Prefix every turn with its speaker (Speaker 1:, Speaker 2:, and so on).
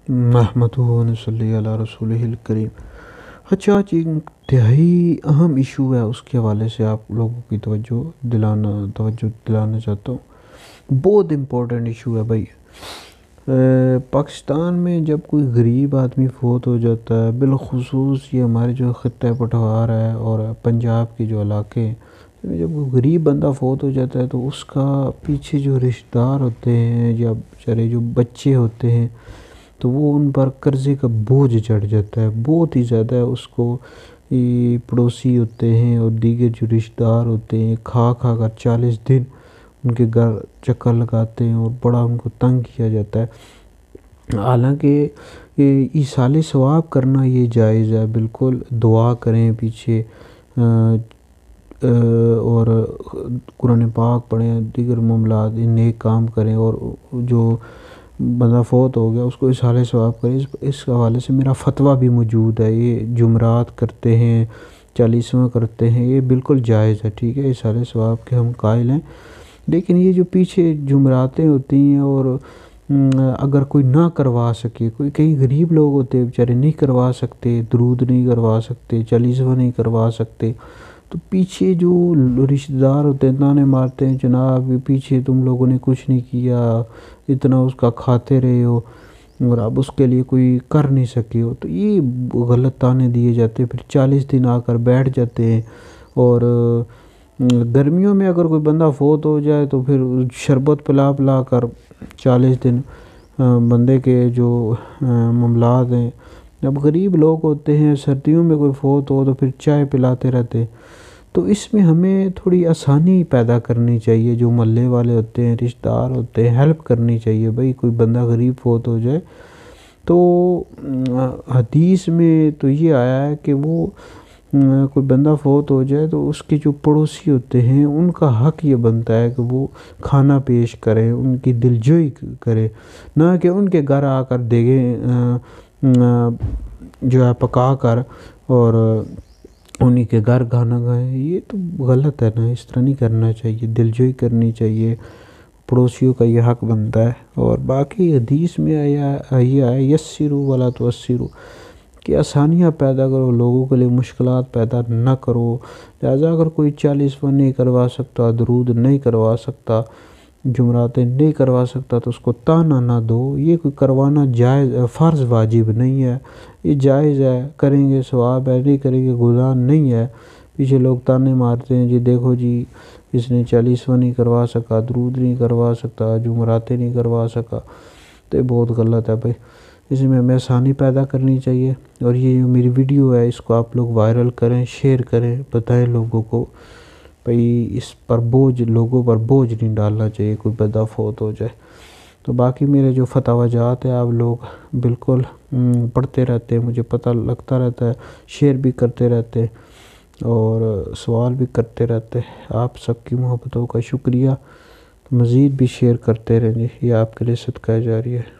Speaker 1: نحمدہ و نصلی علی رسولہ الکریم۔ اچھا آج ایک انتہائی اہم ایشو ہے، اس کے حوالے سے آپ لوگوں کی توجہ دلانا چاہتا ہوں۔ بہت امپورٹنٹ ایشو ہے بھائی۔ پاکستان میں جب کوئی غریب آدمی فوت ہو جاتا ہے، بالخصوص یہ ہمارے جو خطہ پٹھوار ہے اور پنجاب کے جو علاقے ہیں، جب کوئی غریب بندہ فوت ہو جاتا ہے تو اس کا پیچھے جو رشتہ دار ہوتے ہیں یا بیچارے جو بچے ہوتے ہیں تو وہ ان پر قرضے کا بوجھ چڑھ جاتا ہے بہت ہی زیادہ۔ اس کو پڑوسی ہوتے ہیں اور دیگر جو رشتہ دار ہوتے ہیں کھا کر 40 دن ان کے گھر چکر لگاتے ہیں اور بڑا ان کو تنگ کیا جاتا ہے۔ حالانکہ ایصال ثواب کرنا یہ جائز ہے، بالکل دعا کریں پیچھے اور قرآن پاک پڑھیں، دیگر معاملات نیک کام کریں، اور جو بندہ فوت ہو گیا اس کو ایصال ثواب کریں۔ اس حوالے سے میرا فتویٰ بھی موجود ہے۔ یہ جمعرات کرتے ہیں، 40واں کرتے ہیں، یہ بالکل جائز ہے، ٹھیک ہے، ایصال ثواب کے ہم قائل ہیں۔ لیکن یہ جو پیچھے جمعراتیں ہوتی ہیں اور اگر کوئی نہ کروا سکے، کوئی کئی غریب لوگ ہوتے ہیں بیچارے نہیں کروا سکتے، درود نہیں کروا سکتے، 40واں نہیں کروا سکتے، تو پیچھے جو رشتہ دار ہوتے ہیں تانے مارتے ہیں، جناب پیچھے تم لوگوں نے کچھ نہیں کیا، اتنا اس کا کھاتے رہے ہو اور اب اس کے لیے کوئی کر نہیں سکے ہو، تو یہ غلط تانے دیے جاتے ہیں۔ پھر 40 دن آ کر بیٹھ جاتے ہیں، اور گرمیوں میں اگر کوئی بندہ فوت ہو جائے تو پھر شربت پلا کر 40 دن بندے کے جو معاملات ہیں، جب غریب لوگ ہوتے ہیں سردیوں میں کوئی فوت ہو تو پھر چائے پلاتے رہتے ہیں۔ تو اس میں ہمیں تھوڑی آسانی پیدا کرنی چاہیے، جو محلے والے ہوتے ہیں، رشتہ دار ہوتے ہیں، ہیلپ کرنی چاہیے بھائی۔ کوئی بندہ غریب فوت ہو جائے تو حدیث میں تو یہ آیا ہے کہ وہ کوئی بندہ فوت ہو جائے تو اس کے جو پڑوسی ہوتے ہیں ان کا حق یہ بنتا ہے کہ وہ کھانا پیش کریں، ان کی دلجوئی کرے، نہ کہ ان کے گھر آ کر دیگیں جو ہے پکا کر اور انہی کے گھر کھانا کھائیں۔ یہ تو غلط ہے نا، اس طرح نہیں کرنا چاہیے، دلجوئی کرنی چاہیے، پڑوسیوں کا یہ حق بنتا ہے۔ اور باقی حدیث میں یہ آیا یسروا ولا تعسروا، کہ آسانیاں پیدا کرو، لوگوں کے لیے مشکلات پیدا نہ کرو۔ لہٰذا اگر کوئی 40واں نہیں کروا سکتا، درود نہیں کروا سکتا، جمعراتیں نہیں کروا سکتا تو اس کو تانا نہ دو۔ یہ کوئی کروانا جائز فرض واجب نہیں ہے، یہ جائز ہے، کریں گے ثواب ہے، نہیں کریں گے گناہ نہیں ہے۔ پیچھے لوگ تانے مارتے ہیں جی دیکھو جی اس نے 40واں نہیں کروا سکا، درود نہیں کروا سکتا، جمعراتیں نہیں کروا سکا، تو یہ بہت غلط ہے بھائی۔ اس میں ہمیں آسانی پیدا کرنی چاہیے، اور یہ جو میری ویڈیو ہے اس کو آپ لوگ وائرل کریں، شیئر کریں، بتائیں لوگوں کو بھائی اس پر لوگوں پر بوجھ نہیں ڈالنا چاہیے کوئی بندہ فوت ہو جائے۔ تو باقی میرے جو فتویٰ جات ہیں آپ لوگ بالکل پڑھتے رہتے ہیں، مجھے پتہ لگتا رہتا ہے، شیئر بھی کرتے رہتے ہیں اور سوال بھی کرتے رہتے ہیں۔ آپ سب کی محبتوں کا شکریہ، مزید بھی شیئر کرتے رہیں، یہ آپ کے لیے صدقہ جاریہ ہے۔